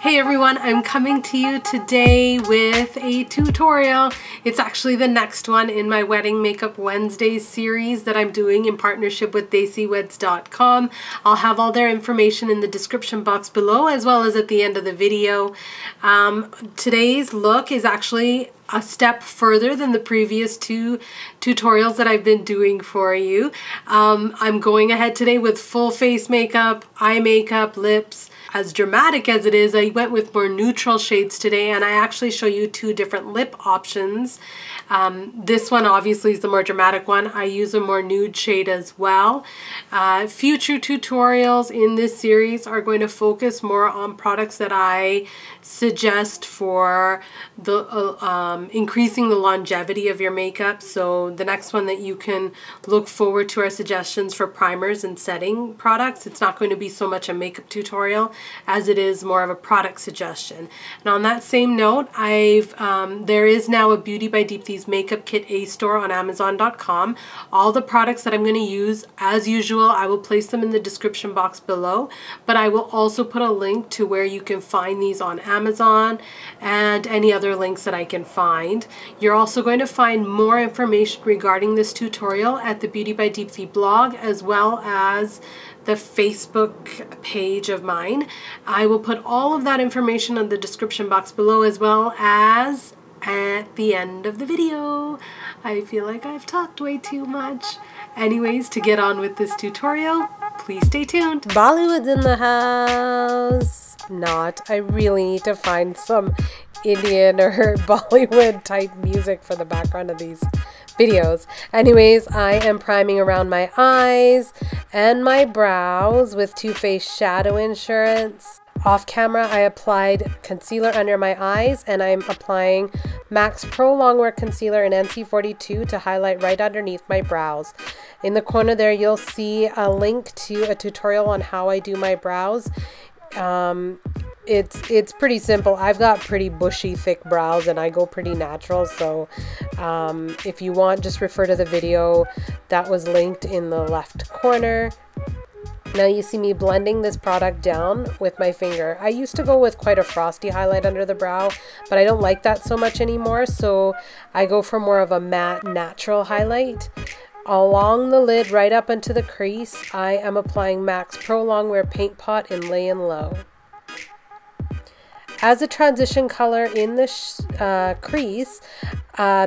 Hey everyone, I'm coming to you today with a tutorial. It's actually the next one in my Wedding Makeup Wednesdays series that I'm doing in partnership with DaisyWeds.com. I'll have all their information in the description box below as well as at the end of the video. Today's look is actually a step further than the previous two tutorials that I've been doing for you. I'm going ahead today with full face makeup, eye makeup, lips. As dramatic as it is, I went with more neutral shades today, and I actually show you two different lip options. This one obviously is the more dramatic one. I use a more nude shade as well. Future tutorials in this series are going to focus more on products that I suggest for the increasing the longevity of your makeup. So the next one that you can look forward to are suggestions for primers and setting products. It's not going to be so much a makeup tutorial as it is more of a product suggestion. And on that same note, there is now a Beauty by Deepti's Makeup Kit A store on Amazon.com. All the products that I'm going to use, as usual, I will place them in the description box below, but I will also put a link to where you can find these on Amazon and any other links that I can find. You're also going to find more information regarding this tutorial at the Beauty by Deepti blog as well as the Facebook page of mine. I will put all of that information in the description box below as well as at the end of the video. I feel like I've talked way too much. Anyways, to get on with this tutorial, please stay tuned. Bollywood's in the house. Not. I really need to find some Indian or Bollywood type music for the background of these videos. Anyways, I am priming around my eyes and my brows with Too Faced Shadow Insurance. Off camera, I applied concealer under my eyes, and I'm applying MAC Pro Longwear Concealer in NC42 to highlight right underneath my brows. In the corner there, you'll see a link to a tutorial on how I do my brows. It's pretty simple. I've got pretty bushy thick brows and I go pretty natural, so if you want, just refer to the video that was linked in the left corner. Now you see me blending this product down with my finger. I used to go with quite a frosty highlight under the brow, but I don't like that so much anymore, so I go for more of a matte natural highlight. Along the lid right up into the crease, I am applying MAC Pro Longwear Paint Pot in Lay and Low. As a transition color in the crease,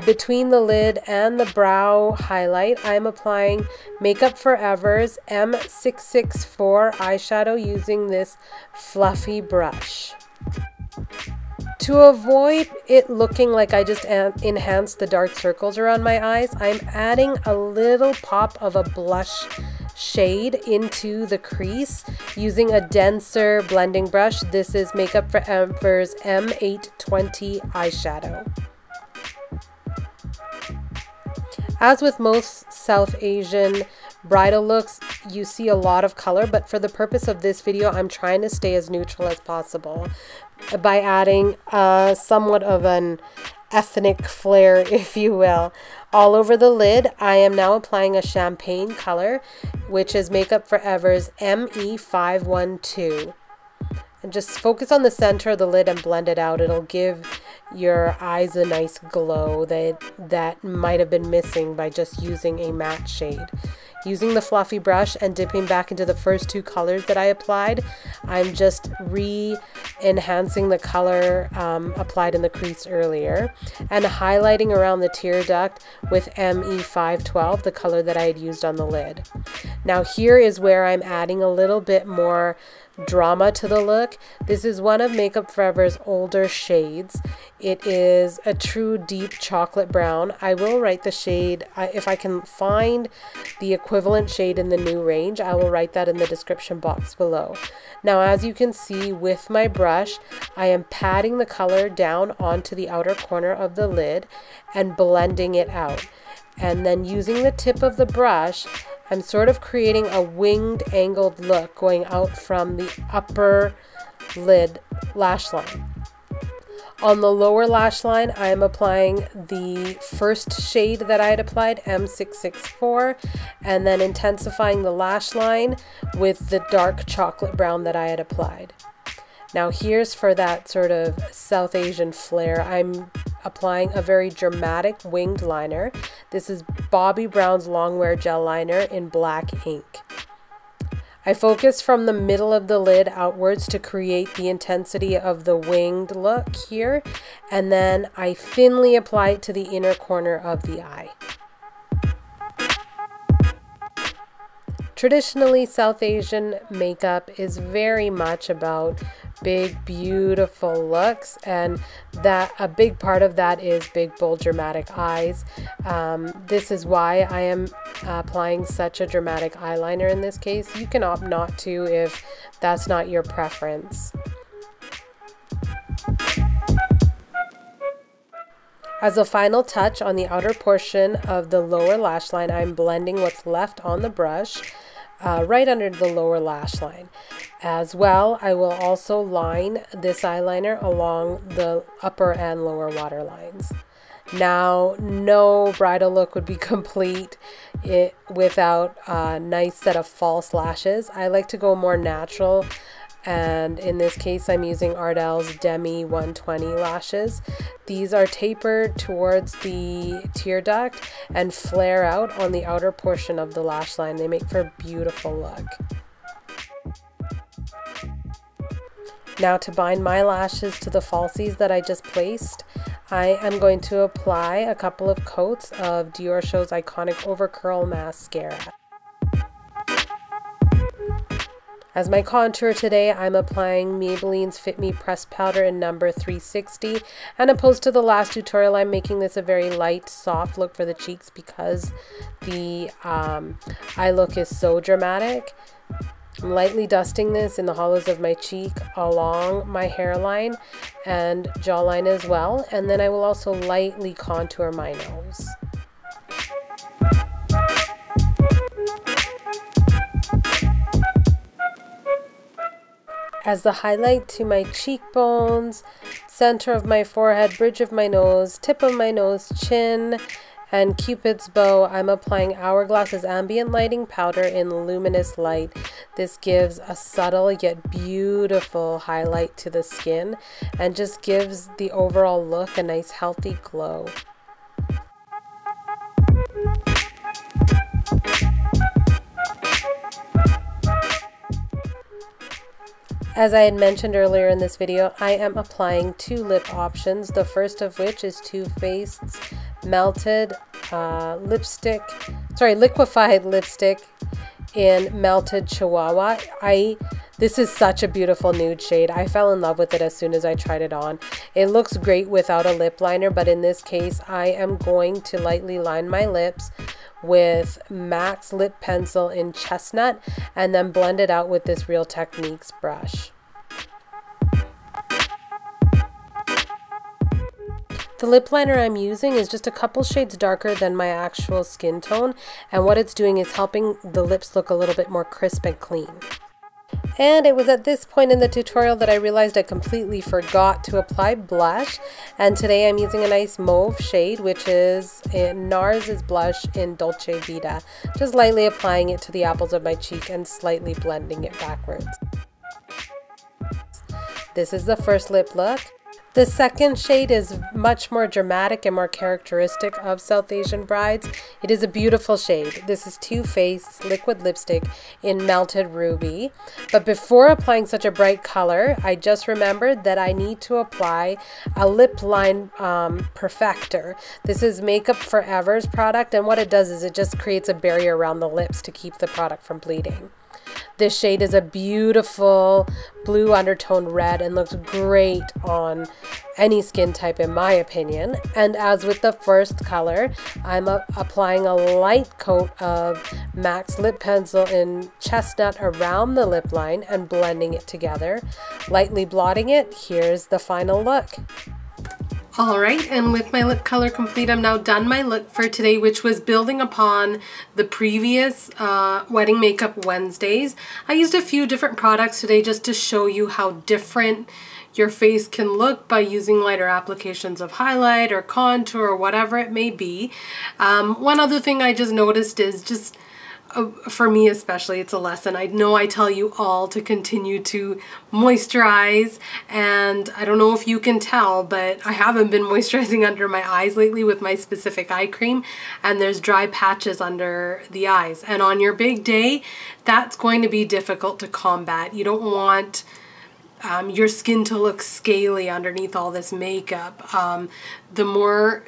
between the lid and the brow highlight, I'm applying Makeup Forever's M664 eyeshadow using this fluffy brush. To avoid it looking like I just enhanced the dark circles around my eyes, I'm adding a little pop of a blush shade into the crease using a denser blending brush. This is Makeup Forever's M820 eyeshadow. As with most South Asian bridal looks, you see a lot of color, but for the purpose of this video, I'm trying to stay as neutral as possible by adding somewhat of an ethnic flair, if you will. All over the lid, I am now applying a champagne color, which is Makeup Forever's ME512. And just focus on the center of the lid and blend it out. It'll give your eyes a nice glow that might have been missing by just using a matte shade. Using the fluffy brush and dipping back into the first two colors that I applied, I'm just re-enhancing the color applied in the crease earlier and highlighting around the tear duct with ME512, the color that I had used on the lid. Now here is where I'm adding a little bit more drama to the look. This is one of Makeup Forever's older shades. It is a true deep chocolate brown. I will write the shade, if I can find the equivalent shade in the new range, I will write that in the description box below. Now as you can see with my brush, I am patting the color down onto the outer corner of the lid and blending it out. And then using the tip of the brush, I'm sort of creating a winged angled look going out from the upper lid lash line. On the lower lash line, I am applying the first shade that I had applied, M664, and then intensifying the lash line with the dark chocolate brown that I had applied. Now here's for that sort of South Asian flair. I'm applying a very dramatic winged liner. This is Bobbi Brown's Longwear Gel Liner in black ink. I focus from the middle of the lid outwards to create the intensity of the winged look here, and then I thinly apply it to the inner corner of the eye. Traditionally, South Asian makeup is very much about big, beautiful looks, and that a big part of that is big, bold, dramatic eyes. This is why I am applying such a dramatic eyeliner in this case. You can opt not to if that's not your preference. As a final touch on the outer portion of the lower lash line, I'm blending what's left on the brush right under the lower lash line. As well, I will also line this eyeliner along the upper and lower water lines. Now, no bridal look would be complete without a nice set of false lashes. I like to go more natural, and in this case I'm using Ardell's Demi 120 lashes. These are tapered towards the tear duct and flare out on the outer portion of the lash line. They make for a beautiful look. Now, to bind my lashes to the falsies that I just placed, I am going to apply a couple of coats of Dior Show's iconic Over Curl Mascara. As my contour today, I'm applying Maybelline's Fit Me Pressed Powder in number 360. And opposed to the last tutorial, I'm making this a very light, soft look for the cheeks because the eye look is so dramatic. I'm lightly dusting this in the hollows of my cheek along my hairline and jawline as well. And then I will also lightly contour my nose. As the highlight to my cheekbones, center of my forehead, bridge of my nose, tip of my nose, chin, and Cupid's bow, I'm applying Hourglass's Ambient Lighting Powder in Luminous Light. This gives a subtle yet beautiful highlight to the skin and just gives the overall look a nice healthy glow. As I had mentioned earlier in this video, I am applying two lip options. The first of which is Too Faced's melted liquefied lipstick in Melted Chihuahua. This is such a beautiful nude shade. I fell in love with it as soon as I tried it on. It looks great without a lip liner, but in this case, I am going to lightly line my lips with MAC's lip pencil in Chestnut and then blend it out with this Real Techniques brush. The lip liner I'm using is just a couple shades darker than my actual skin tone, and what it's doing is helping the lips look a little bit more crisp and clean. And it was at this point in the tutorial that I realized I completely forgot to apply blush, and today I'm using a nice mauve shade, which is NARS's blush in Dolce Vita. Just lightly applying it to the apples of my cheek and slightly blending it backwards. This is the first lip look. The second shade is much more dramatic and more characteristic of South Asian brides. It is a beautiful shade. This is Too Faced liquid lipstick in Melted Ruby. But before applying such a bright color, I just remembered that I need to apply a lip line perfector. This is Makeup Forever's product, and what it does is it just creates a barrier around the lips to keep the product from bleeding. This shade is a beautiful blue undertone red and looks great on any skin type in my opinion. And as with the first color, I'm applying a light coat of MAC's lip pencil in Chestnut around the lip line and blending it together. Lightly blotting it, here's the final look. Alright, and with my lip color complete, I'm now done my look for today, which was building upon the previous Wedding Makeup Wednesdays. I used a few different products today just to show you how different your face can look by using lighter applications of highlight or contour or whatever it may be. One other thing I just noticed is just for me especially, it's a lesson. I know I tell you all to continue to moisturize, and I don't know if you can tell, but I haven't been moisturizing under my eyes lately with my specific eye cream, and there's dry patches under the eyes. And on your big day, that's going to be difficult to combat. You don't want your skin to look scaly underneath all this makeup. The more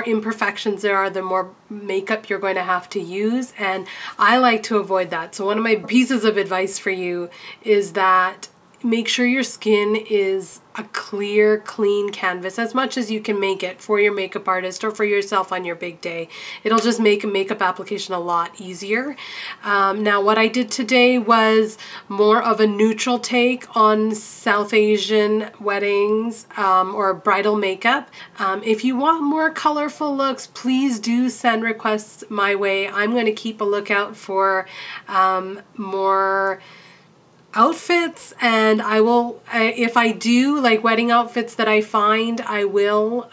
imperfections there are, the more makeup you're going to have to use, and I like to avoid that. So one of my pieces of advice for you is that make sure your skin is a clear, clean canvas as much as you can make it for your makeup artist or for yourself on your big day. It'll just make a makeup application a lot easier. Now what I did today was more of a neutral take on South Asian weddings or bridal makeup. If you want more colorful looks, please do send requests my way. I'm going to keep a lookout for more outfits, and I will, if I do like wedding outfits that I find, I will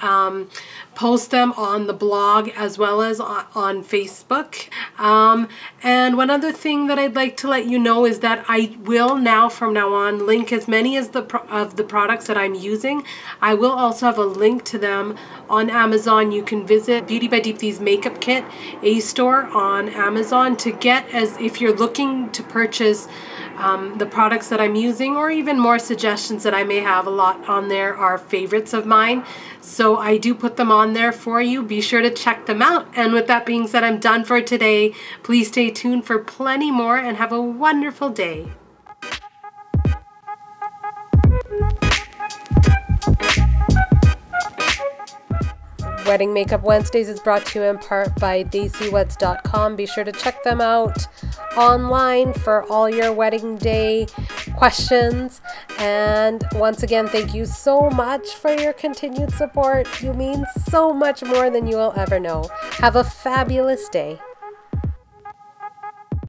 post them on the blog as well as on Facebook. And one other thing that I'd like to let you know is that I will now, from now on, link as many as the products that I'm using. I will also have a link to them on Amazon. You can visit Beauty by Deepti's Makeup Kit, a store on Amazon, to get, as if you're looking to purchase the products that I'm using, or even more suggestions that I may have. A lot on there are favorites of mine, so I do put them on there for you. Be sure to check them out. And with that being said, I'm done for today. Please stay tuned for plenty more and have a wonderful day. Wedding Makeup Wednesdays is brought to you in part by DaisyWeds.com. Be sure to check them out online for all your wedding day questions. And once again, thank you so much for your continued support. You mean so much more than you will ever know. Have a fabulous day.